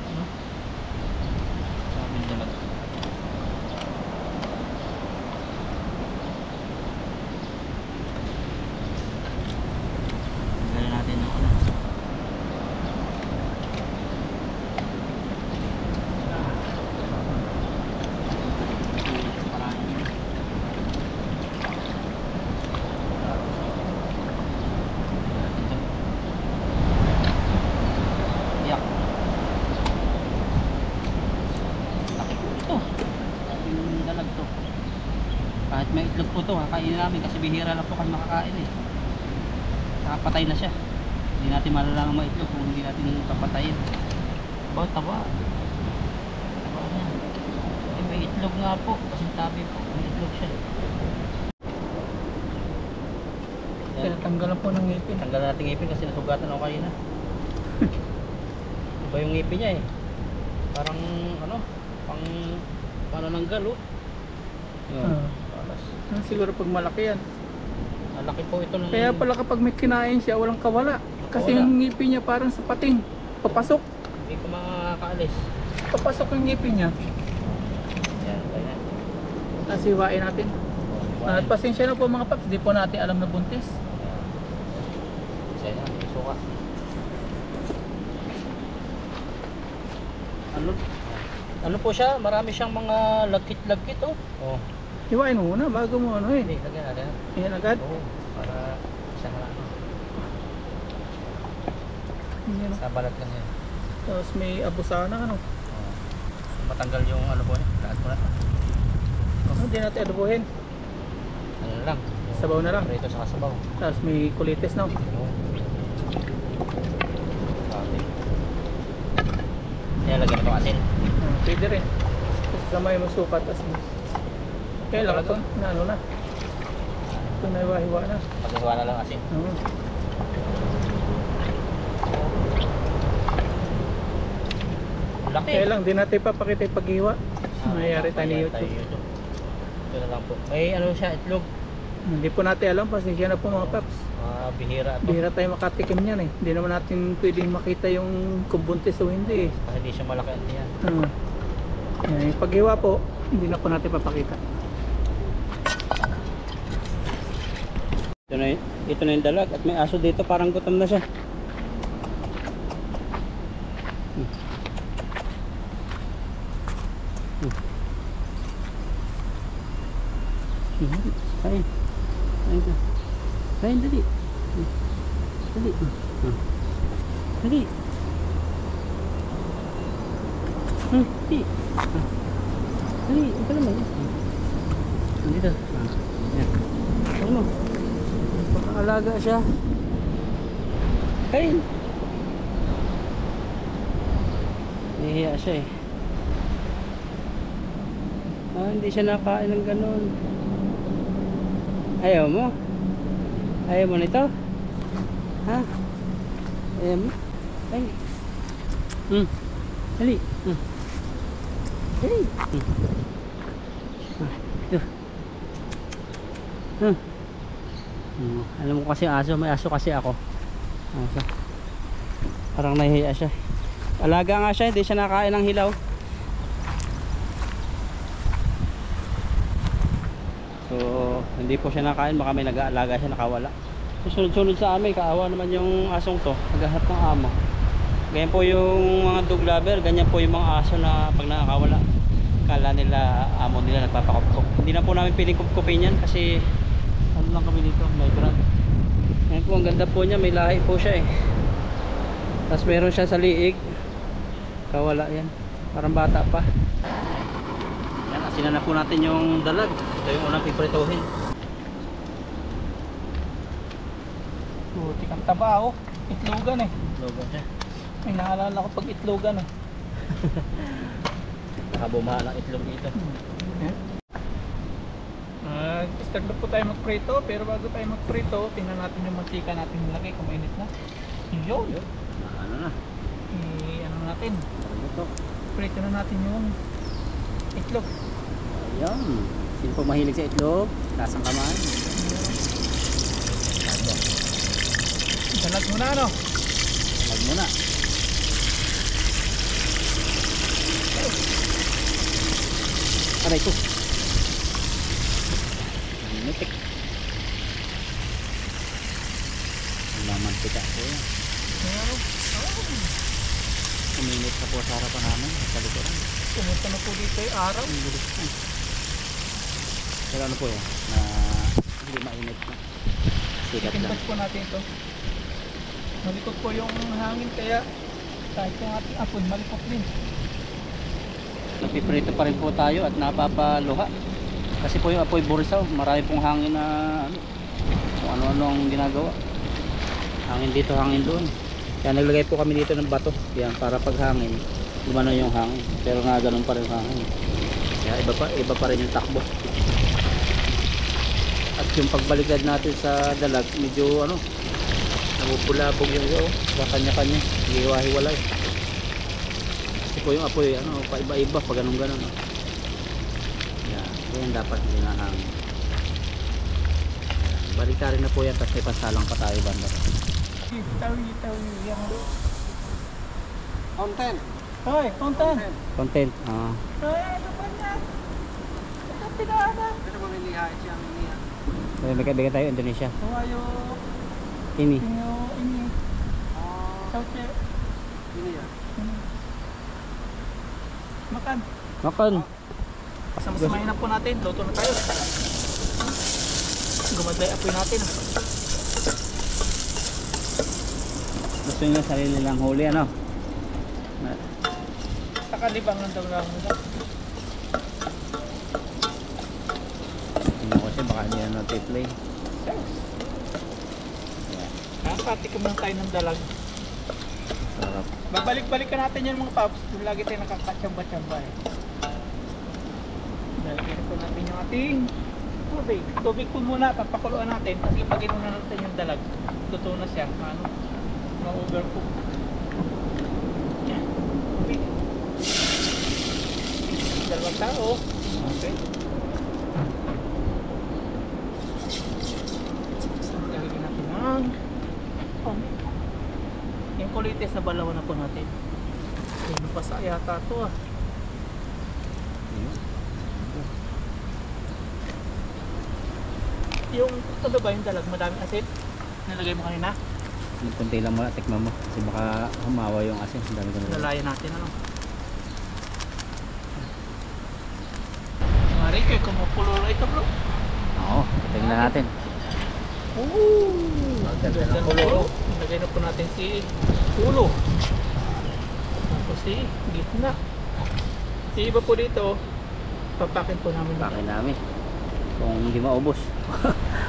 Ano? Sabi ng dalag. Tanggalin natin ng ano. Yak. Laki po ito. Yung dalag to. Kahit may itlog po to, kakainin namin kasi bihira lang po kami makakain eh. Saka patay na siya. Hindi natin malalaman may itlog kung hindi natin papatayin. Taba, taba. Taba niya. Eh, may itlog nga po. Kasi tabi po, may itlog siya. Kaya tanggalan po ng ngipin. Tanggal natin ngipin kasi nasugatan ako kanina. Iba yung ngipin niya eh. Parang ano, pang panananggal oh. Ah. Palas. Siguro pag malaki yan. Malaki po ito ng... Kaya pala kapag may kinain siya, walang kawala. Kasi Wala. yung ngipin niya parang sa pating. Papasok. Hindi ko makakaalis. Papasok yung ngipin niya. Yan, ganyan. Tapos hiwain natin. At pasensya na po mga paps, di po natin alam na buntis. Isa yan, suka. Ano po siya? Marami siyang mga lagkit-lagkit oh. Oh. Hiwain mo muna bago mo ano eh. Hindi, lagyan natin. Ayan agad. Oo, para isa na lang. Ayan. Sa balat lang yan. Tapos may abusana ano. Oh. Matanggal yung ano po niya. Lahat po na. Hindi natin adobohin. Ano lang. Sabaw na lang. Prito sa sabaw. Tapos may kulitis na. Oo. Okay. Kaya lagyan ito asin. Pwede rin. Kasi samay mo sukat asin. Kaya lang ito na ano na. Ito na hiwa-hiwa na. Pagkagawa na lang asin. Oo. Laki. Kaya lang, di natin papakita yung paghiwa. Mayayari tayo ni YouTube. Ito na lang po. May ano siya, itlog. Hindi po natin alam, pasensya na po mga paps. Bihira ito. Bihira tayo makatikim niyan eh. Hindi naman natin pwedeng makita yung kung buntis o hindi eh. Kasi hindi siya malaki ang tiyan. Yan, yung paghiwa po, hindi na po natin papakita. Ito na yung dalag at may aso dito, parang gutom na siya. Kain. Kain ka. Kain, dali. Dali. Dali. Dali. Dali, ito naman. Dito. Yan. Ano? Pakaalaga siya. Kain. Nahihiya siya eh. Hindi siya nakain ng ganun. Ayaw mo? Ayaw mo nito? Ha? Ayaw mo? Ay. Dali. Dali. Ito. Alam mo kasi aso, may aso kasi ako. Aso. Parang nahihiya siya. Alaga nga siya, hindi siya nakain ng hilaw. So, hindi po siya nakain, baka may nag-aalaga siya, nakawala. Sunod-sunod sa amin, kaawa naman yung asong to, naghahanap ng amo. Ganyan po yung mga dog lover, ganyan po yung mga aso na pag nakakawala, kala nila, amo nila nagpapakupkup. Hindi na po namin piling kupkupin yan kasi ano lang kami dito, migrant. Ngayon po, ang ganda po niya, may lahi po siya eh. Tapos meron siya sa liig, kawala yan, parang bata pa. Yan, asinan na po natin yung dalag. Ito yung unang pipritohin. Buti kang taba oh. Itlogan eh. Logo siya. May naalala ko pag itlogan eh. Nakabumahan ang itlog dito. Start na po tayo magprito, pero bago tayo magprito, tingnan natin yung mantika natin nilagay kung mainit na. Yun. Ano na? Ano natin? Ito. Prito na natin yung itlog. Yan. Sino po mahilig sa itlog? Lasang kamay. Dalag muna ano? Lag muna. Aray ko. Mitik. Mamantika po yan. Ano? Uminit na po sa harapan namin. Sa likuran. Pumunta na po dito yung araw. Ang bilis po. Pero ano po yan? Na hindi mainit na. Sikat lang. Itinbas po natin ito. Malikot po yung hangin kaya kahit yung ating apoy malikot din. Napiprito pa rin po tayo at napapaluha. Kasi po yung apoy Burisaw, marami pong hangin na ano, kung ano-ano ang ginagawa. Hangin dito, hangin doon. Kaya naglagay po kami dito ng bato. Yan, para pag hangin, lumano yung hangin. Pero nga ganun pa rin hangin. Kaya iba pa rin yung takbo. At yung pagbaligad natin sa dalag, medyo ano, nabubulabog yung iyo. Sa kanya-kanya, hiwa-hiwalay. Kasi po yung apoy, ano, paiba-iba pag ganun-ganun. Yan dapat hinahangin. Balikarin na po yan kasi pasalang pa tayo banda. Itaw yan. Content. Hoy, content. Content. Ay, ano ba na? Ito pinahana. Pero mamiliha siyang iniha. Bigay tayo Indonesia. Huwayo. Ini. Ini. Sauce. Iniha. Makan. Makan. Sama-samahin na po natin. Luto na tayo. Gumaday apoy natin. Gusto nyo sarili lang huli ano? Sa kalibangan daw lang muna. Hindi ko siya baka hindi na noti-play. Nakapatikom lang tayo ng dalag. Sarap. Babalik-balikan natin yan mga paps. Doon lagi tayo nakakatsamba-tsamba eh. Lalagyan po natin yung ating tubig. Tubig po muna, papakuluan natin. Kasi pag inuna natin yung dalag, luto na siya. Ano? Ma-overcook. Yan. Tubig. Dalawang tao. Okay. Lalagyan natin ng yung kulitis na balawan na po natin. Yung napasa yata ito ah. Yung ano ba yung dalag? Madaming asin? Nalagay mo kanina? Kunti lang muna, tikman mo. Kasi baka humawa yung asin. Dami ko na. Lalayan natin ano. Mari kayo kumukulo na ito bro. Oo, tignan natin. Ganda ng ulo. Nalagay na po natin si ulo. Tapos si gitna. Si iba po dito, papakin po namin. Pakin namin. Kung hindi maubos.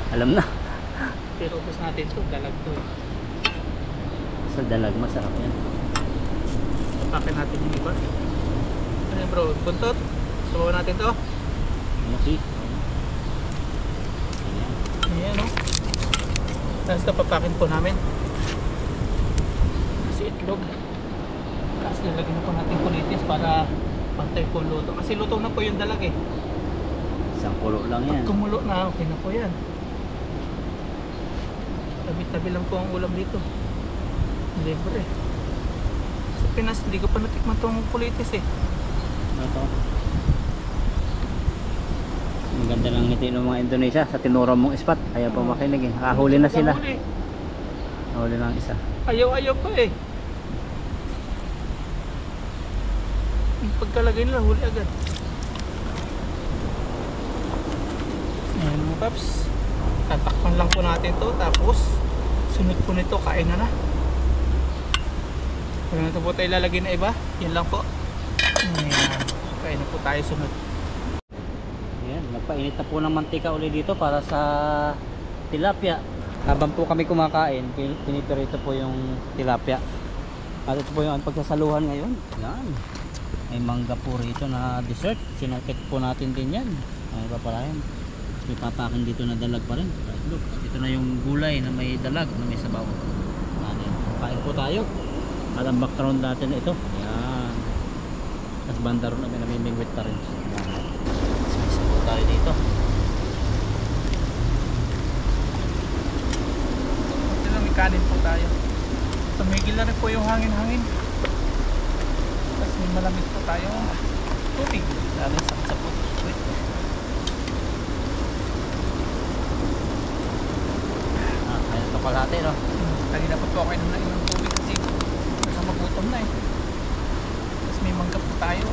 Alam na. Pero ubos natin ito, dalag to eh. Sa dalag masarap yan. Papakin natin yung iba. Ano yun bro, buntot? Subawa natin to. Ano si? Ayan. Ayan o. Tapos ito papakin po namin. Kasi itlog. Tapos nilagyan na po natin kulitis para pantay po luto. Kasi luto na po yung dalag eh. Isang kulo lang yan. Pag kumulo na, okay na po yan. Tabi-tabi lang po ang ulam dito. Libre. Sa Pinas, hindi ko pa natikman itong kulitis eh. Ano to? Ang ganda ng ngiti ng mga Indonesia sa tinuro mong spot. Ayaw pa makinig eh. Nakahuli na sila. Nakahuli na ang isa. Ayaw-ayaw pa eh. Yung pagkalagay nila, huli agad. Ayan mga paps. Tatakpan lang po natin to. Tapos, sunod po nito, kain na na. Kung na ito po tayo lalagay na iba, yun lang po. Ayan. Kain na po tayo sunod. Ayan, nagpainit na po ng mantika uli dito para sa tilapia. Habang po kami kumakain, pinipirito po yung tilapia. At ito po yung pagsasaluhan ngayon. Yan. May mangga po rito na dessert. Sinungkit po natin din yan. Ay papalayan. May papakin dito na dalag pa rin. Look, ito na yung gulay na may dalag na may sabaw. Kain po tayo. At ang background natin ito. Yan. Tapos banda ron na may namimingwit pa rin. Yan. po yung hangin-hangin. Tapos may malamig po tayo. Tubig. Daming sakit sa puto. Wait. Ayun ito kalahati, no? Kanina pa po ako inom na inom tubig kasi baka magutom na eh. Tapos may mangga po tayo.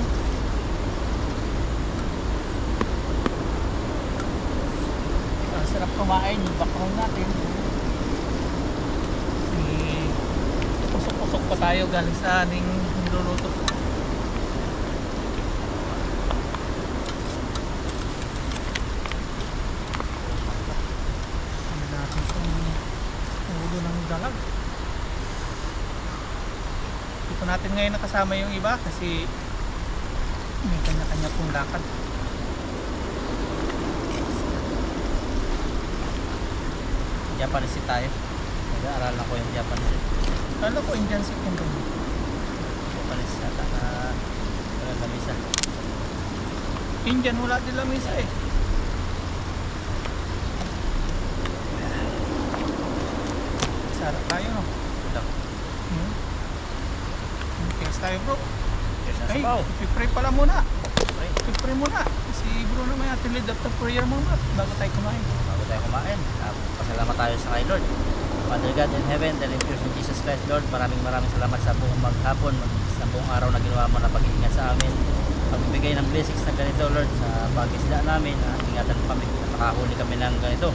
Ang sarap kumain yung background natin. Pusok-pusok pa tayo galing sa ating niluluto. Ano natin sa ulo ng dalag. Dito natin ngayon nakasama yung iba kasi may kanya-kanya pong lakad. Japanese tayo. Nag-aaralan ko yung Japanese. Kala ko Indian second room. Japanese yata na walang lamisa. Indian wala din lamisa eh. Sarap tayo no. Ito. Cheers tayo bro. Cheers na Ay, sabaw. ipipray pala muna. Pray. Ipipray muna. Si bro na may ating lead after prayer muna bago tayo kumain. Bago tayo kumain, pasalamat tayo sa kay Lord. Father God in heaven, the name of Jesus Christ, Lord, maraming salamat sa buong maghapon, sa buong araw na ginawa mo na pag-iingat sa amin. Pagbibigay ng blessings na ganito, Lord, sa pag-isda namin, ingatan kami, nakahuli kami ng ganito.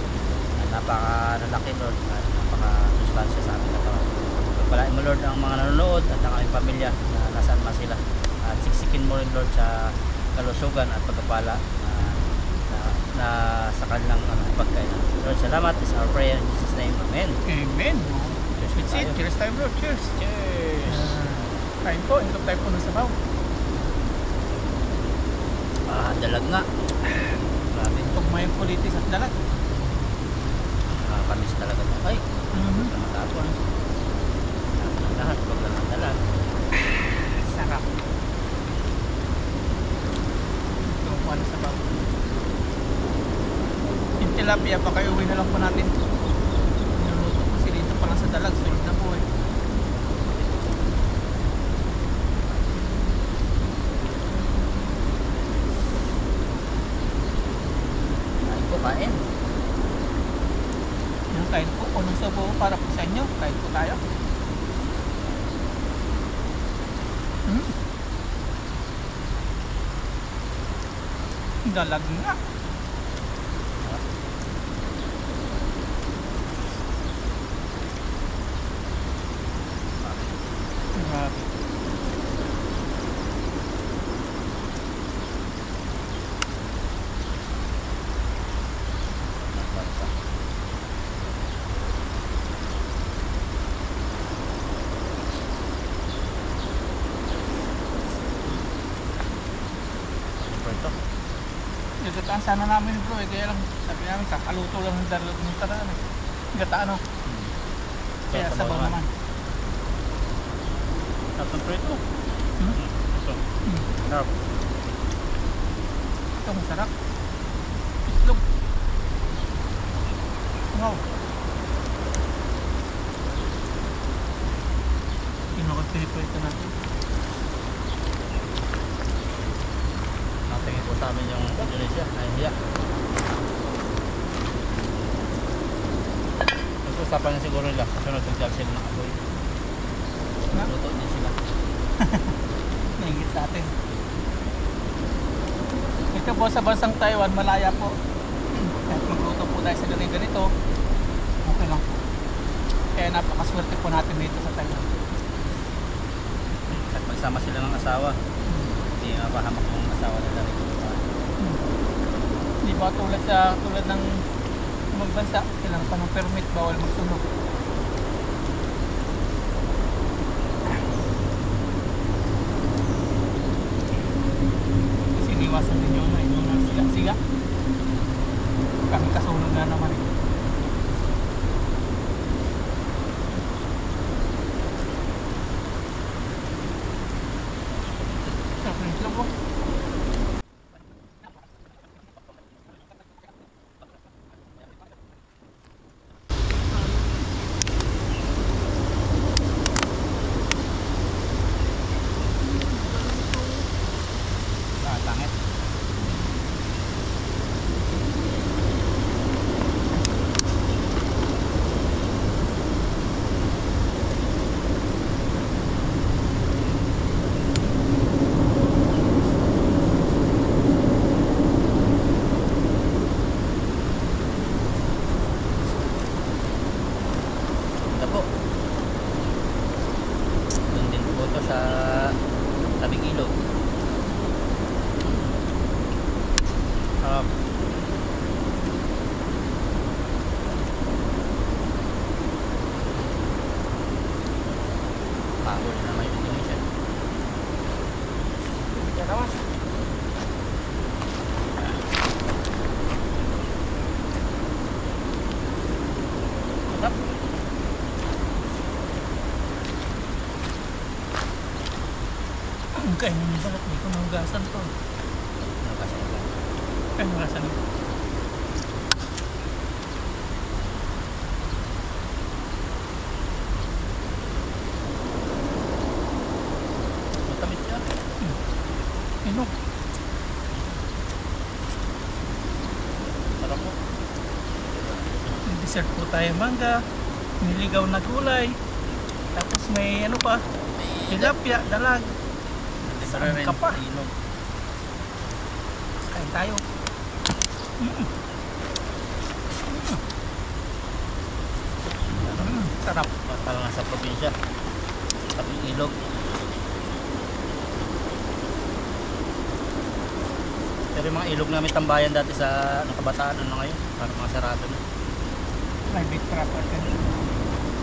Napaka-lalaki, Lord, at napaka-sustansya sa aming katawan. Pagpalain mo, Lord, ang mga nanonood at ang aming pamilya na nasaan man sila. At siksikin mo rin, Lord, sa kalusugan at pagkapala na sa kanilang pagkain. Lord, salamat. Is our prayer in Jesus' name. Amen. Amen. Cheers That's it. tayo. Cheers tayo bro. Cheers. Cheers! Kain po. Intog tayo po ng sabaw. Dalag nga. Grabe. Tugma yung kulitis at dalag. Nakakamis talaga ito. Ay, matapon. Lahat, pag lang dalag. Sarap. Ito po na sabaw. Yung tilapia, baka iuwi na lang po natin. Niluluto kasi dito pa lang sa dalag. Sulod na po eh. Kain po, kain. Yung kain po. Unang sabaw para po sa inyo. Kain po tayo. Dalag nga. Grabe. Gataan sana namin bro eh, kaya lang sabi namin kakaluto lang ng dalag ng taraan eh. Gataan no? Kaya sabaw naman. Sarap ng prito. Ito. Sarap. Ito masarap. Itlog. Wow. Pinakapiliprito natin. Natingin po sa amin yung Indonesia. Ay, hiya. Nag-usapan na siguro nila. Kasunod nag-jog sila ng apoy. Na? Luto din sila. Naingit sa atin. Ito po sa bansang Taiwan, malaya po. Kahit magluto po tayo sa ganito, okay lang po. Kaya napakaswerte po natin dito sa Taiwan. At magsama sila ng asawa. Hindi mapahamak yung asawa nila rin. Di ba tulad ng ibang bansa, kailangan pa ng permit, bawal magsunog. Kasi iniwasan din yung mga siga-siga. Kami kasunog na naman eh. Sarap ng itlog po. Kaya yung balat hindi ko nahugasan to. Kaya nahugasan ito. Matamis siya. Ano? Sarap po. May dessert po tayo mangga. Niligaw na gulay. Tapos may ano pa? Tilapia, dalag. Saan ka pa? Inog. Kain tayo. Sarap. Parang nasa probinsya. Tapos ilog. Pero yung mga ilog namin tambayan dati sa kabataan ano ngayon, parang mga sarado na. Private property.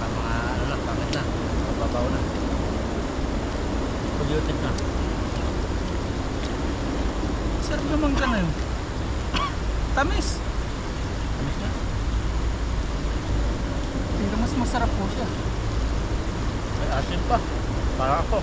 Parang mga ano na, pangit na. Mababaw na. Polluted na. Sarap naman ka na yun. Tamis. Tamis na. Pero mas masarap po siya. May asin pa. Parang ako.